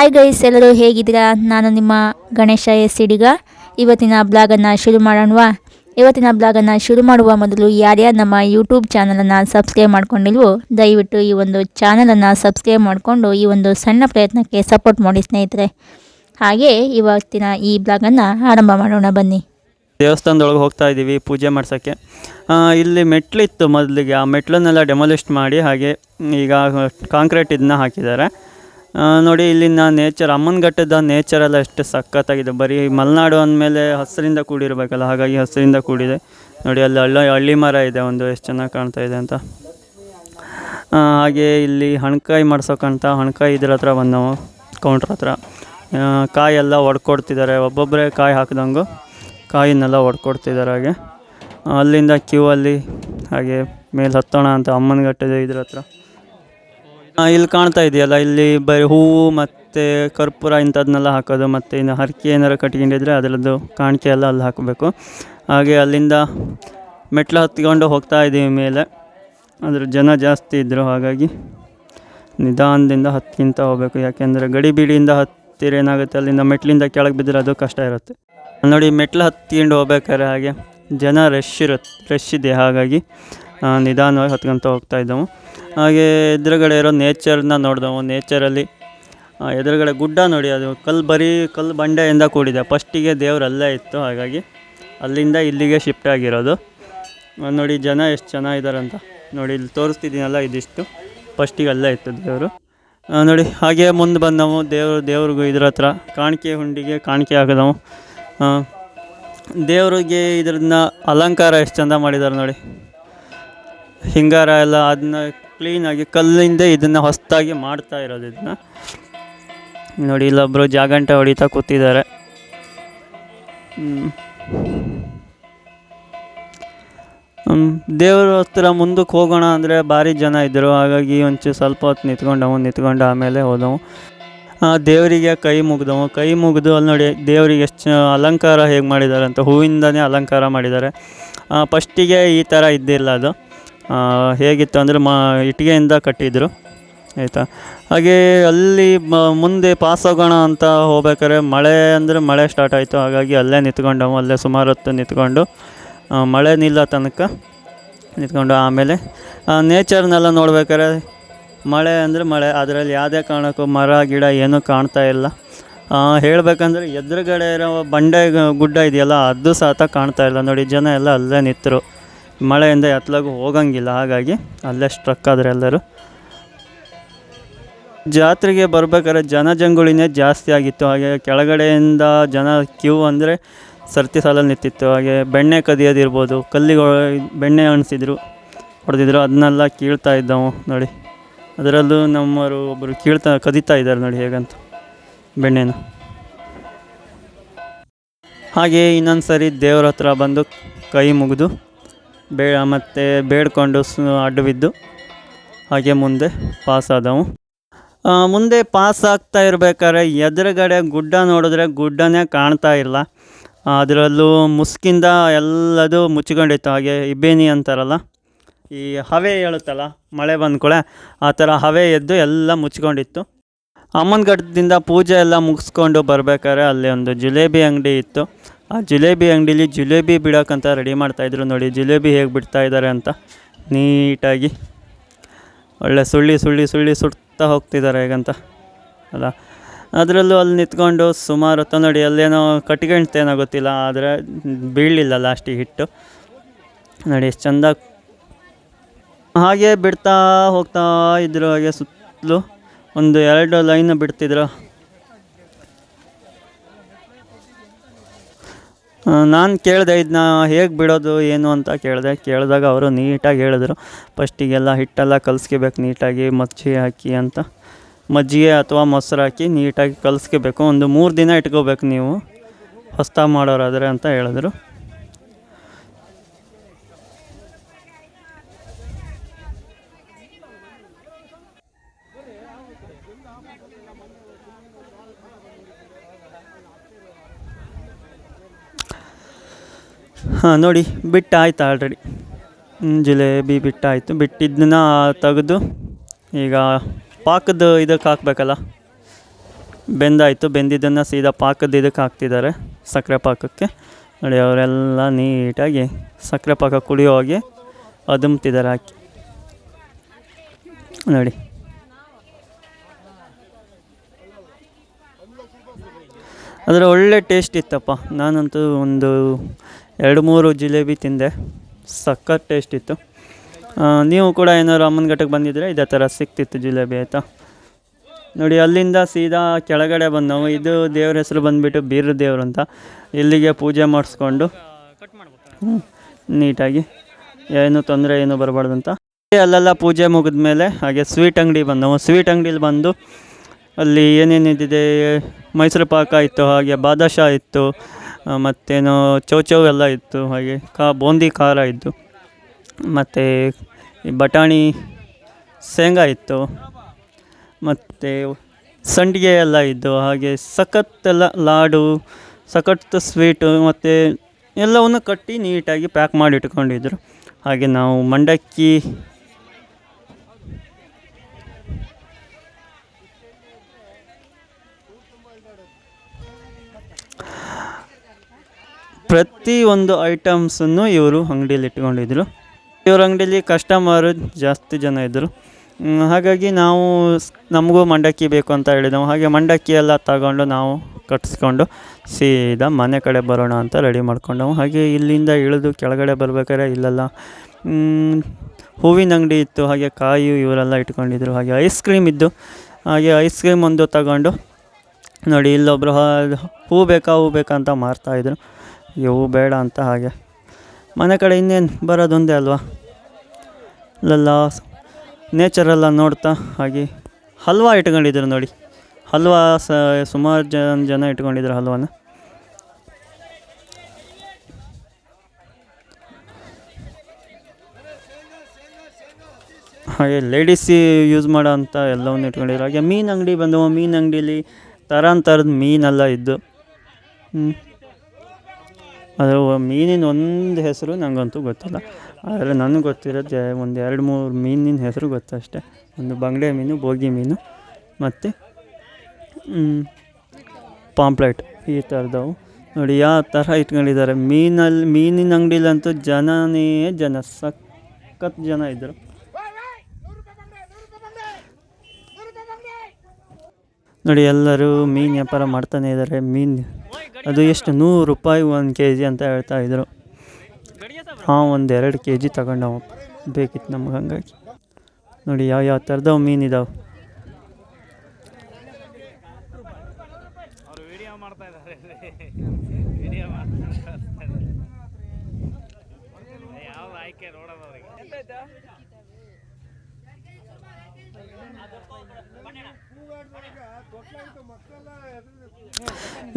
Hi guys, ಎಲ್ಲರೂ ಹೇಗಿದ್ದೀರಾ? ನಾನು ನಿಮ್ಮ ಗಣೇಶ ಎಸ್. ಇವತ್ತಿನ ಬ್ಲಾಗನ್ನು ಶುರು ಮಾಡೋಣವಾ? ಇವತ್ತಿನ ಬ್ಲಾಗನ್ನು ಶುರು ಮಾಡುವ ಮೊದಲು ಯಾರ್ಯಾರು ನಮ್ಮ ಯೂಟ್ಯೂಬ್ ಚಾನಲನ್ನು ಸಬ್ಸ್ಕ್ರೈಬ್ ಮಾಡ್ಕೊಂಡಿಲ್ವೋ ದಯವಿಟ್ಟು ಈ ಒಂದು ಚಾನಲನ್ನು ಸಬ್ಸ್ಕ್ರೈಬ್ ಮಾಡಿಕೊಂಡು ಈ ಒಂದು ಸಣ್ಣ ಪ್ರಯತ್ನಕ್ಕೆ ಸಪೋರ್ಟ್ ಮಾಡಿ ಸ್ನೇಹಿತರೆ. ಹಾಗೆ ಇವತ್ತಿನ ಈ ಬ್ಲಾಗನ್ನು ಆರಂಭ ಮಾಡೋಣ ಬನ್ನಿ. ದೇವಸ್ಥಾನದೊಳಗೆ ಹೋಗ್ತಾ ಇದ್ದೀವಿ ಪೂಜೆ ಮಾಡ್ಸೋಕ್ಕೆ. ಇಲ್ಲಿ ಮೆಟ್ಲಿತ್ತು ಮೊದಲಿಗೆ, ಆ ಮೆಟ್ಲನ್ನೆಲ್ಲ ಡೆಮಾಲಿಸ್ಟ್ ಮಾಡಿ ಹಾಗೆ ಈಗ ಕಾಂಕ್ರೀಟ್ ಇದನ್ನ ಹಾಕಿದ್ದಾರೆ. ನೋಡಿ ಇಲ್ಲಿನ ನೇಚರ್, ಅಮ್ಮನಘಟ್ಟದ ನೇಚರೆಲ್ಲ ಎಷ್ಟು ಸಖತ್ತಾಗಿದೆ. ಬರೀ ಮಲೆನಾಡು ಅಂದಮೇಲೆ ಹಸಿರಿಂದ ಕೂಡಿರಬೇಕಲ್ಲ, ಹಾಗಾಗಿ ಹಸಿರಿಂದ ಕೂಡಿದೆ. ನೋಡಿ ಅಲ್ಲಿ ಹಳ್ಳಿ ಮರ ಇದೆ ಒಂದು, ಎಷ್ಟು ಚೆನ್ನಾಗಿ ಕಾಣ್ತಾ ಇದೆ ಅಂತ. ಹಾಗೆ ಇಲ್ಲಿ ಹಣ್ಕಾಯಿ ಮಾಡ್ಸೋಕ್ಕಂತ ಹಣ್ಕಾಯಿ ಇದ್ರ ಹತ್ರ ಬಂದವು, ಕೌಂಟ್ರ್ ಹತ್ರ. ಕಾಯೆಲ್ಲ ಒಡ್ಕೊಡ್ತಿದ್ದಾರೆ, ಒಬ್ಬೊಬ್ಬರೇ ಕಾಯಿ ಹಾಕಿದಂಗು ಕಾಯಿನೆಲ್ಲ ಒಡ್ಕೊಡ್ತಿದ್ದಾರೆ. ಹಾಗೆ ಅಲ್ಲಿಂದ ಕ್ಯೂ ಅಲ್ಲಿ ಹಾಗೆ ಮೇಲೆ ಹತ್ತೋಣ ಅಂತ ಅಮ್ಮನಘಟ್ಟದ ಇದ್ರ ಹತ್ರ. ಇಲ್ಲಿ ಕಾಣ್ತಾ ಇದೆಯಲ್ಲ, ಇಲ್ಲಿ ಬರೀ ಹೂವು ಮತ್ತು ಕರ್ಪೂರ ಇಂಥದನ್ನೆಲ್ಲ ಹಾಕೋದು, ಮತ್ತು ಇನ್ನು ಹರಕೆ ಏನಾರು ಕಟ್ಕೊಂಡಿದ್ರೆ ಅದರದ್ದು ಕಾಣಿಕೆ ಎಲ್ಲ ಅಲ್ಲಿ ಹಾಕಬೇಕು. ಹಾಗೆ ಅಲ್ಲಿಂದ ಮೆಟ್ಲು ಹತ್ಕೊಂಡು ಹೋಗ್ತಾ ಇದ್ದೀವಿ ಮೇಲೆ. ಅದ್ರ ಜನ ಜಾಸ್ತಿ ಇದ್ದರು, ಹಾಗಾಗಿ ನಿಧಾನದಿಂದ ಹತ್ಕಿಂತ ಹೋಗಬೇಕು. ಯಾಕೆಂದರೆ ಗಡಿ ಬೀಡಿಯಿಂದ ಹತ್ತಿರ ಏನಾಗುತ್ತೆ, ಅಲ್ಲಿಂದ ಮೆಟ್ಲಿಂದ ಕೆಳಗೆ ಬಿದ್ದರೆ ಅದು ಕಷ್ಟ ಇರುತ್ತೆ. ನೋಡಿ ಮೆಟ್ಲು ಹತ್ಕೊಂಡು ಹೋಗ್ಬೇಕಾದ್ರೆ ಹಾಗೆ ಜನ ರಶ್ ಇದೆ, ಹಾಗಾಗಿ ನಿಧಾನವಾಗಿ ಹತ್ಕೊಂತ ಹೋಗ್ತಾ ಇದ್ದವು. ಹಾಗೆ ಎದುರುಗಡೆ ಇರೋ ನೇಚರ್ನ ನೋಡಿದೆವು. ನೇಚರಲ್ಲಿ ಎದುರುಗಡೆ ಗುಡ್ಡ ನೋಡಿ, ಅದು ಬರೀ ಕಲ್ಲು ಬಂಡೆಯಿಂದ ಕೂಡಿದೆ. ಫಸ್ಟಿಗೆ ದೇವ್ರು ಅಲ್ಲೇ ಇತ್ತು, ಹಾಗಾಗಿ ಅಲ್ಲಿಂದ ಇಲ್ಲಿಗೆ ಶಿಫ್ಟ್ ಆಗಿರೋದು. ನೋಡಿ ಜನ ಎಷ್ಟು ಚೆನ್ನಾಗಿದ್ದಾರೆ ಅಂತ. ನೋಡಿ ಇಲ್ಲಿ ತೋರಿಸ್ತಿದ್ದೀನಲ್ಲ, ಇದಿಷ್ಟು ಫಸ್ಟಿಗೆ ಅಲ್ಲೇ ಇತ್ತು ದೇವರು. ನೋಡಿ ಹಾಗೆ ಮುಂದೆ ಬಂದವು. ದೇವ್ರಿಗೂ ಇದ್ರ ಹತ್ರ ಕಾಣಿಕೆ ಹುಂಡಿಗೆ ಕಾಣಿಕೆ ಹಾಕಿದವು. ದೇವ್ರಿಗೆ ಇದ್ರನ್ನ ಅಲಂಕಾರ ಎಷ್ಟು ಚಂದ ಮಾಡಿದ್ದಾರೆ ನೋಡಿ. ಹಿಂಗಾರ ಎಲ್ಲ ಅದನ್ನ ಕ್ಲೀನಾಗಿ ಕಲ್ಲಿಂದ ಇದನ್ನು ಹೊಸದಾಗಿ ಮಾಡ್ತಾ ಇರೋದು. ಇದನ್ನ ನೋಡಿ, ಇಲ್ಲೊಬ್ಬರು ಜಾಗಂಟೆ ಹೊಡಿತಾ ಕೂತಿದ್ದಾರೆ. ದೇವ್ರ ಹತ್ರ ಮುಂದಕ್ಕೆ ಹೋಗೋಣ ಅಂದರೆ ಭಾರಿ ಜನ ಇದ್ದರು, ಹಾಗಾಗಿ ಒಂಚೂರು ಸ್ವಲ್ಪ ಹೊತ್ತು ನಿಂತ್ಕೊಂಡು ಆಮೇಲೆ ಹೋದವು. ದೇವರಿಗೆ ಕೈ ಮುಗಿದು ಅಲ್ಲಿ ನೋಡಿ ದೇವರಿಗೆ ಎಷ್ಟು ಅಲಂಕಾರ ಹೇಗೆ ಮಾಡಿದ್ದಾರೆ ಅಂತ. ಹೂವಿಂದನೇ ಅಲಂಕಾರ ಮಾಡಿದ್ದಾರೆ. ಫಸ್ಟಿಗೆ ಈ ಥರ ಇದ್ದಿಲ್ಲ, ಅದು ಹೇಗಿತ್ತು ಅಂದರೆ ಇಟ್ಟಿಗೆಯಿಂದ ಕಟ್ಟಿದ್ರು ಆಯಿತಾ. ಹಾಗೆ ಅಲ್ಲಿ ಮುಂದೆ ಪಾಸ್ ಹೋಗೋಣ ಅಂತ ಹೋಗ್ಬೇಕಾದ್ರೆ ಮಳೆ ಸ್ಟಾರ್ಟ್ ಆಯಿತು, ಹಾಗಾಗಿ ಅಲ್ಲೇ ನಿಂತ್ಕೊಂಡವು. ಅಲ್ಲೇ ಸುಮಾರು ಹೊತ್ತು ನಿಂತ್ಕೊಂಡು ಮಳೆ ನಿಲ್ಲ ತನಕ ನಿಂತ್ಕೊಂಡು ಆಮೇಲೆ ನೇಚರ್ನೆಲ್ಲ ನೋಡ್ಬೇಕಾದ್ರೆ ಮಳೆ ಅದರಲ್ಲಿ ಯಾವುದೇ ಕಾರಣಕ್ಕೂ ಮರ ಗಿಡ ಏನೂ ಕಾಣ್ತಾ ಇಲ್ಲ. ಹೇಳಬೇಕಂದ್ರೆ ಎದುರುಗಡೆ ಇರೋ ಗುಡ್ಡ ಇದೆಯಲ್ಲ, ಅದು ಸಹ ಕಾಣ್ತಾ ಇಲ್ಲ. ನೋಡಿ ಜನ ಎಲ್ಲ ಅಲ್ಲೇ ನಿಂತರು, ಮಳೆಯಿಂದ ಎತ್ತಲಾಗೂ ಹೋಗಂಗಿಲ್ಲ, ಹಾಗಾಗಿ ಅಲ್ಲೇ ಸ್ಟ್ರಕ್ ಆದರೆ ಎಲ್ಲರೂ. ಜಾತ್ರೆಗೆ ಬರ್ಬೇಕಾದ್ರೆ ಜನಜಂಗುಳಿನೇ ಜಾಸ್ತಿ ಆಗಿತ್ತು. ಹಾಗೆ ಕೆಳಗಡೆಯಿಂದ ಜನ ಕ್ಯೂ ಅಂದರೆ ಸರ್ತಿ ಸಾಲಲ್ಲಿ ನಿಂತಿತ್ತು. ಹಾಗೆ ಬೆಣ್ಣೆ ಕದಿಯೋದಿರ್ಬೋದು, ಬೆಣ್ಣೆ ಹೊಡೆದಿದ್ರು, ಅದನ್ನೆಲ್ಲ ಕೀಳ್ತಾ ಇದ್ದವು ನೋಡಿ. ಅದರಲ್ಲೂ ನಮ್ಮವರು ಒಬ್ಬರು ಕದೀತಾ ಇದ್ದಾರೆ ನೋಡಿ ಹೇಗಂತ ಬೆಣ್ಣೆನ. ಹಾಗೆ ಇನ್ನೊಂದು ಸರಿ ದೇವ್ರ ಹತ್ರ ಬಂದು ಕೈ ಮುಗಿದು ಮತ್ತು ಬೇಡ್ಕೊಂಡು ಅಡ್ಡಬಿದ್ದು ಹಾಗೆ ಮುಂದೆ ಪಾಸ್ ಆದವು. ಮುಂದೆ ಪಾಸ್ ಆಗ್ತಾ ಇರಬೇಕಾದ್ರೆ ಎದುರುಗಡೆ ಗುಡ್ಡ ನೋಡಿದ್ರೆ ಗುಡ್ಡನೇ ಕಾಣ್ತಾ ಇಲ್ಲ. ಅದರಲ್ಲೂ ಮುಸ್ಕಿಂದ ಎಲ್ಲದು ಮುಚ್ಕೊಂಡಿತ್ತು. ಹಾಗೆ ಇಬೇನಿ ಅಂತಾರಲ್ಲ, ಈ ಹವೆ ಹೇಳುತ್ತಲ್ಲ ಮಳೆ ಬಂದ್ಕೂಳೆ, ಆ ಥರ ಹವೆ ಎದ್ದು ಎಲ್ಲ ಮುಚ್ಕೊಂಡಿತ್ತು. ಅಮ್ಮನಘಟ್ಟದಿಂದ ಪೂಜೆ ಎಲ್ಲ ಮುಗಿಸ್ಕೊಂಡು ಬರ್ಬೇಕಾದ್ರೆ ಅಲ್ಲಿ ಒಂದು ಜಿಲೇಬಿ ಅಂಗಡಿ ಇತ್ತು. ಆ ಜಿಲೇಬಿ ಅಂಗಡೀಲಿ ಜಿಲೇಬಿ ಬಿಡೋಕ್ಕಂತ ರೆಡಿ ಮಾಡ್ತಾಯಿದ್ರು ನೋಡಿ. ಜಿಲೇಬಿ ಹೇಗೆ ಬಿಡ್ತಾಯಿದ್ದಾರೆ ಅಂತ ನೀಟಾಗಿ ಒಳ್ಳೆ ಸುಳ್ಳಿ ಸುಡ್ತಾ ಹೋಗ್ತಿದ್ದಾರೆ ಹೇಗಂತ ಅಲ್ಲ. ಅದರಲ್ಲೂ ಅಲ್ಲಿ ನಿಂತ್ಕೊಂಡು ಸುಮಾರು ಹೊತ್ತು ನೋಡಿ, ಅಲ್ಲೇನೋ ಕಟ್ಕೊಂಡ್ತೇನೋ ಗೊತ್ತಿಲ್ಲ, ಆದರೆ ಬೀಳಲಿಲ್ಲ ಲಾಸ್ಟಿಗೆ ಹಿಟ್ಟು ನೋಡಿ ಎಷ್ಟು ಚಂದ. ಹಾಗೆ ಬಿಡ್ತಾ ಹೋಗ್ತಾ ಇದ್ರು. ಹಾಗೆ ಸುತ್ತಲೂ 1-2 ಲೈನ್ ಬಿಡ್ತಿದ್ರು. ನಾನು ಕೇಳಿದೆ ಇದನ್ನ ಹೇಗೆ ಬಿಡೋದು ಏನು ಅಂತ ಕೇಳಿದಾಗ ಅವರು ನೀಟಾಗಿ ಹೇಳಿದ್ರು. ಫಸ್ಟಿಗೆಲ್ಲ ಹಿಟ್ಟೆಲ್ಲ ಕಲಿಸ್ಕೋಬೇಕು ನೀಟಾಗಿ, ಮಜ್ಜಿಗೆ ಹಾಕಿ ಅಂತ. ಮಜ್ಜಿಗೆ ಅಥವಾ ಮೊಸರು ಹಾಕಿ ನೀಟಾಗಿ ಕಲಿಸ್ಕೋಬೇಕು. 3 ದಿನ ಇಟ್ಕೋಬೇಕು ನೀವು ಹೊಸ್ದಾಗಿ ಮಾಡೋರಾದರೆ ಅಂತ ಹೇಳಿದ್ರು. ನೋಡಿ ಬಿಟ್ಟಾಯ್ತು ಆಲ್ರೆಡಿ, ಜಿಲೇಬಿ ಬಿಟ್ಟಾಯಿತು. ಬಿಟ್ಟಿದ್ದನ್ನ ತೆಗೆದು ಈಗ ಪಾಕದ ಇದಕ್ಕೆ ಹಾಕಬೇಕಲ್ಲ, ಬೆಂದಾಯಿತು. ಬೆಂದಿದ್ದನ್ನು ಸೀದಾ ಪಾಕದ ಇದಕ್ಕೆ ಹಾಕ್ತಿದ್ದಾರೆ, ಸಕ್ಕರೆ ಪಾಕಕ್ಕೆ. ನೋಡಿ ಅವರೆಲ್ಲ ನೀಟಾಗಿ ಸಕ್ಕರೆ ಪಾಕ ಕುಡಿಯೋ ಹಾಗೆ ಅದುಮ್ತಿದ್ದಾರೆ ಹಾಕಿ ನೋಡಿ. ಅದರ ಒಳ್ಳೆ ಟೇಸ್ಟ್ ಇತ್ತಪ್ಪ. ನಾನಂತೂ ಒಂದು 2-3 ಜಿಲೇಬಿ ತಿಂದೆ, ಸಖತ್ ಟೇಸ್ಟ್ ಇತ್ತು. ನೀವು ಕೂಡ ಏನಾದ್ರು ಅಮ್ಮನಘಟ್ಟಕ್ಕೆ ಬಂದಿದ್ದರೆ ಇದೇ ಥರ ಸಿಕ್ತಿತ್ತು ಜಿಲೇಬಿ, ಆಯಿತಾ. ನೋಡಿ ಅಲ್ಲಿಂದ ಸೀದಾ ಕೆಳಗಡೆ ಬಂದವು. ಇದು ದೇವ್ರ ಹೆಸರು ಬಂದುಬಿಟ್ಟು ಬೀರ ದೇವ್ರು ಅಂತ. ಇಲ್ಲಿಗೆ ಪೂಜೆ ಮಾಡಿಸ್ಕೊಂಡು ನೀಟಾಗಿ ಏನು ತೊಂದರೆ ಏನು ಬರಬಾರ್ದು ಅಂತ ಅಲ್ಲೆಲ್ಲ ಪೂಜೆ ಮುಗಿದ ಮೇಲೆ ಹಾಗೆ ಸ್ವೀಟ್ ಅಂಗಡಿ ಬಂದವು. ಸ್ವೀಟ್ ಅಂಗಡೀಲಿ ಬಂದು ಅಲ್ಲಿ ಏನೇನಿದೆ, ಮೈಸೂರು ಪಾಕ ಇತ್ತು, ಹಾಗೆ ಬಾದುಷಾ ಇತ್ತು, ಮತ್ತೇನೋ ಚೌಚೌ ಎಲ್ಲ ಇತ್ತು, ಹಾಗೆ ಬೂಂದಿ ಖಾರ ಇತ್ತು, ಮತ್ತು ಬಟಾಣಿ ಶೇಂಗಾ ಇತ್ತು, ಮತ್ತು ಸಂಡಿಗೆ ಎಲ್ಲ ಇದ್ದು, ಹಾಗೆ ಸಖತ್ತೆಲ್ಲ ಲಾಡು, ಸಖತ್ ಸ್ವೀಟು ಮತ್ತು ಎಲ್ಲವನ್ನು ಕಟ್ಟಿ ನೀಟಾಗಿ ಪ್ಯಾಕ್ ಮಾಡಿ ಇಟ್ಕೊಂಡಿದ್ರು. ಹಾಗೆ ನಾವು ಮಂಡಕ್ಕಿ ಪ್ರತಿಯೊಂದು ಐಟಮ್ಸನ್ನು ಇವರು ಅಂಗಡಿಯಲ್ಲಿ ಇಟ್ಕೊಂಡಿದ್ರು. ಇವ್ರ ಅಂಗಡಿಯಲ್ಲಿ ಕಸ್ಟಮರು ಜಾಸ್ತಿ ಜನ ಇದ್ದರು. ಹಾಗಾಗಿ ನಾವು ನಮಗೂ ಮಂಡಕ್ಕಿ ಬೇಕು ಅಂತ ಹೇಳಿದೆವು. ಹಾಗೆ ಮಂಡಕ್ಕಿ ಎಲ್ಲ ತಗೊಂಡು ನಾವು ಕಟ್ಟಿಸ್ಕೊಂಡು ಸೀದಾ ಮನೆ ಕಡೆ ಬರೋಣ ಅಂತ ರೆಡಿ ಮಾಡ್ಕೊಂಡವು. ಹಾಗೆ ಇಲ್ಲಿಂದ ಇಳಿದು ಕೆಳಗಡೆ ಬರ್ಬೇಕಾದ್ರೆ ಇಲ್ಲೆಲ್ಲ ಹೂವಿನ ಅಂಗಡಿ ಇತ್ತು, ಹಾಗೆ ಕಾಯಿ ಇವರೆಲ್ಲ ಇಟ್ಕೊಂಡಿದ್ರು. ಹಾಗೆ ಐಸ್ ಕ್ರೀಮ್ ಇದ್ದು, ಹಾಗೆ ಐಸ್ ಕ್ರೀಮ್ ಒಂದು ತಗೊಂಡು ನೋಡಿ ಇಲ್ಲೊಬ್ಬರು ಹೂ ಬೇಕಾ ಅಂತ ಮಾರ್ತಾಯಿದ್ರು. ಹೂ ಬೇಡ ಅಂತ ಹಾಗೆ ಮನೆ ಕಡೆ ಇನ್ನೇನು ಬರೋದೊಂದೇ ಅಲ್ವಾ, ಇಲ್ಲೆಲ್ಲ ನೇಚರೆಲ್ಲ ನೋಡ್ತಾ. ಹಾಗೆ ಹಲ್ವಾ ಇಟ್ಕೊಂಡಿದ್ರು ನೋಡಿ, ಹಲ್ವಾ ಸುಮಾರು ಜನ ಇಟ್ಕೊಂಡಿದ್ರು ಹಲ್ವಾನ. ಹಾಗೆ ಲೇಡೀಸ್ ಯೂಸ್ ಮಾಡೋ ಅಂಥ ಎಲ್ಲವನ್ನು ಇಟ್ಕೊಂಡಿದ್ರು. ಹಾಗೆ ಮೀನು ಅಂಗಡಿ ಬಂದವು. ಮೀನು ಅಂಗಡೀಲಿ ಥರದ ಮೀನೆಲ್ಲ ಇದ್ದು. ಅದು ಮೀನಿನ ಒಂದು ಹೆಸರು ನನಗಂತೂ ಗೊತ್ತಿಲ್ಲ, ಆದರೆ ನನಗೆ ಗೊತ್ತಿರೋದು ಒಂದು 2-3 ಮೀನಿನ ಹೆಸರು ಗೊತ್ತು ಅಷ್ಟೇ. ಒಂದು ಬಂಗಡೆ ಮೀನು, ಬೋಗಿ ಮೀನು ಮತ್ತು ಪಾಂಪ್ಲೆಟ್, ಈ ಥರದವು ನೋಡಿ ಯಾವ ಥರ ಇಟ್ಕೊಂಡಿದ್ದಾರೆ. ಮೀನಿನ ಅಂಗಡಿಲಂತೂ ಜನನೇ ಜನ, ಸಖತ್ ಜನ ಇದ್ದರು. ನೋಡಿ ಎಲ್ಲರೂ ಮೀನು ವ್ಯಾಪಾರ ಮಾಡ್ತಾನೆ ಇದ್ದಾರೆ. ಮೀನು ಅದು ಎಷ್ಟು 100 ರೂಪಾಯಿ 1 kg ಅಂತ ಹೇಳ್ತಾಯಿದ್ರು. ಒಂದು 2 kg ತಗೊಂಡವು, ಬೇಕಿತ್ತು ನಮ್ಗೆ. ಹಂಗಾಗಿ ನೋಡಿ ಯಾವ ಥರದವು ಮೀನಿದಾವೆ.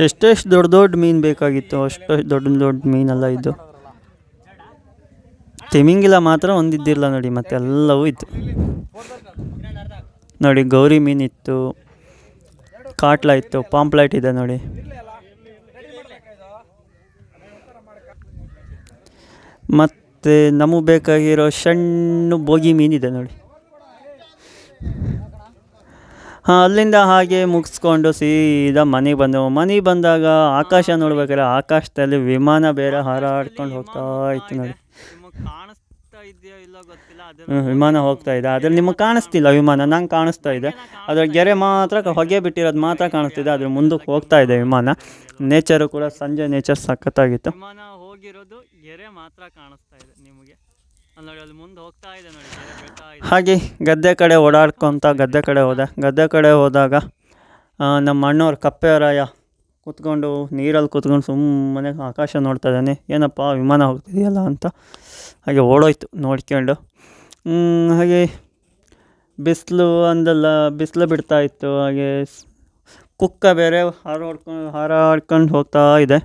ಎಷ್ಟೆಷ್ಟು ದೊಡ್ಡ ಮೀನು ಬೇಕಾಗಿತ್ತು ಅಷ್ಟು ದೊಡ್ಡ ಮೀನೆಲ್ಲ ಇದ್ದು. ತಿಮಿಂಗಿಲ ಮಾತ್ರ ಒಂದಿದ್ದಿಲ್ಲ ನೋಡಿ, ಮತ್ತೆಲ್ಲವೂ ಇತ್ತು ನೋಡಿ. ಗೌರಿ ಮೀನಿತ್ತು, ಕಾಟ್ಲ ಇತ್ತು, ಪಾಂಪ್ಲೆಟ್ ಇದೆ ನೋಡಿ. ಮತ್ತು ನಮಗೆ ಬೇಕಾಗಿರೋ ಸಣ್ಣ ಬೋಗಿ ಮೀನಿದೆ ನೋಡಿ. ಅಲ್ಲಿಂದ ಹಾಗೆ ಮುಗಿಸ್ಕೊಂಡು ಸೀದಾ ಮನೆಗೆ ಬಂದೆವು. ಮನೆಗೆ ಬಂದಾಗ ಆಕಾಶ ನೋಡ್ಬೇಕಾದ್ರೆ ಆಕಾಶದಲ್ಲಿ ವಿಮಾನ ಬೇರೆ ಹಾರಾಡ್ಕೊಂಡು ಹೋಗ್ತಾ ಇತ್ತು ನೋಡಿ. ವಿಮಾನ ಹೋಗ್ತಾ ಇದೆ, ಅದ್ರಲ್ಲಿ ನಿಮಗೆ ಕಾಣಿಸ್ತಿಲ್ಲ ವಿಮಾನ, ನಂಗೆ ಕಾಣಿಸ್ತಾ ಇದೆ. ಅದರ ಗೆರೆ ಮಾತ್ರ ಹೊಗೆ ಬಿಟ್ಟಿರೋದು ಮಾತ್ರ ಕಾಣಿಸ್ತಿದೆ. ಅದ್ರ ಮುಂದಕ್ಕೆ ಹೋಗ್ತಾ ಇದೆ ವಿಮಾನ. ನೇಚರು ಕೂಡ ಸಂಜೆ ನೇಚರ್ ಸಖತ್ತಾಗಿತ್ತು. ವಿಮಾನ ಹೋಗಿರೋದು ಗೆರೆ ಮಾತ್ರ ಕಾಣಿಸ್ತಾ ಇದೆ ನಿಮಗೆ ನೋಡಿ, ಅಲ್ಲಿ ಮುಂದೆ ಹೋಗ್ತಾ ಇದೆ ನೋಡಿ. ಹಾಗೆ ಗದ್ದೆ ಕಡೆ ಓಡಾಡ್ಕೊತ ಗದ್ದೆ ಕಡೆ ಹೋದಾಗ ನಮ್ಮ ಅಣ್ಣವ್ರು ಕಪ್ಪೆರಾಯ ಕೂತ್ಕೊಂಡು ನೀರಲ್ಲಿ ಕೂತ್ಕೊಂಡು ಸುಮ್ಮನೆ ಆಕಾಶ ನೋಡ್ತಾ ಇದ್ದಾನೆ. ಏನಪ್ಪ ವಿಮಾನ ಹೋಗ್ತಿದೆಯಲ್ಲ ಅಂತ ಹಾಗೆ ಓಡೋಯ್ತು ನೋಡ್ಕೊಂಡು. ಹಾಗೆ ಬಿಸಿಲು ಬಿಡ್ತಾ ಇತ್ತು. ಹಾಗೆ ಕುಕ್ಕ ಬೇರೆ ಹಾರಾಡ್ಕೊಂಡು ಹೋಗ್ತಾ ಇದೆ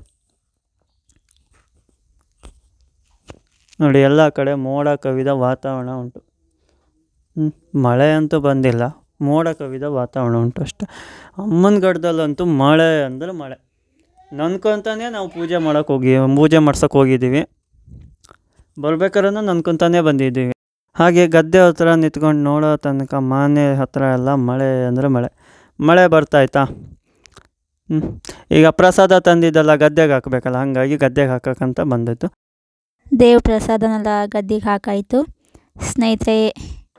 ನೋಡಿ. ಎಲ್ಲ ಕಡೆ ಮೋಡ ಕವಿದ ವಾತಾವರಣ ಉಂಟು. ಮಳೆ ಅಂತೂ ಬಂದಿಲ್ಲ, ಮೋಡ ಕವಿದ ವಾತಾವರಣ ಉಂಟು ಅಷ್ಟೆ. ಅಮ್ಮನಗಡ್ದಲ್ಲಂತೂ ಮಳೆ ಅಂದರೆ ಮಳೆ. ನನ್ಕೊತಾನೆ ನಾವು ಪೂಜೆ ಮಾಡ್ಸೋಕೆ ಹೋಗಿದ್ದೀವಿ. ಬರ್ಬೇಕಾದ್ರೂ ನನ್ಕೊತಾನೆ ಬಂದಿದ್ದೀವಿ. ಹಾಗೆ ಗದ್ದೆ ಹತ್ರ ನಿಂತ್ಕೊಂಡು ನೋಡೋ ತನಕ ಮನೆ ಹತ್ರ ಎಲ್ಲ ಮಳೆ ಅಂದರೆ ಮಳೆ ಬರ್ತಾಯಿತ್ತಾ. ಈಗ ಪ್ರಸಾದ ತಂದಿದ್ದೆಲ್ಲ ಗದ್ದೆಗೆ ಹಾಕಬೇಕಲ್ಲ, ಹಾಗಾಗಿ ಗದ್ದೆಗೆ ಹಾಕಕ್ಕಂತ ಬಂದದ್ದು. ದೇವ ಪ್ರಸಾದನೆಲ್ಲ ಗದ್ದೆಗೆ ಹಾಕಾಯಿತು. ಸ್ನೇಹಿತರೆ,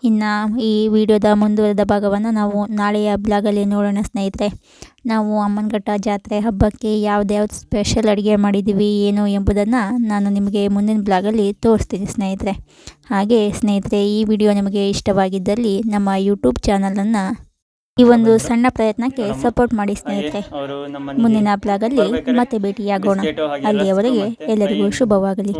ಇನ್ನು ಈ ವಿಡಿಯೋದ ಮುಂದುವರೆದ ಭಾಗವನ್ನು ನಾವು ನಾಳೆಯ ಬ್ಲಾಗಲ್ಲಿ ನೋಡೋಣ ಸ್ನೇಹಿತರೆ. ನಾವು ಅಮ್ಮನಘಟ್ಟ ಜಾತ್ರೆ ಹಬ್ಬಕ್ಕೆ ಯಾವ್ದು ಸ್ಪೆಷಲ್ ಅಡುಗೆ ಮಾಡಿದ್ದೀವಿ ಏನು ಎಂಬುದನ್ನು ನಾನು ನಿಮಗೆ ಮುಂದಿನ ಬ್ಲಾಗಲ್ಲಿ ತೋರಿಸ್ತೀನಿ ಸ್ನೇಹಿತರೆ. ಹಾಗೆ ಸ್ನೇಹಿತರೆ, ಈ ವಿಡಿಯೋ ನಿಮಗೆ ಇಷ್ಟವಾಗಿದ್ದಲ್ಲಿ ನಮ್ಮ ಯೂಟ್ಯೂಬ್ ಚಾನಲನ್ನು ಈ ಒಂದು ಸಣ್ಣ ಪ್ರಯತ್ನಕ್ಕೆ ಸಪೋರ್ಟ್ ಮಾಡಿ ಸ್ನೇಹಿತರೆ. ಅವರು ಮುಂದಿನ ಬ್ಲಾಗಲ್ಲಿ ಮತ್ತೆ ಭೇಟಿಯಾಗೋಣ. ಅಲ್ಲಿಯವರೆಗೆ ಎಲ್ಲರಿಗೂ ಶುಭವಾಗಲಿ.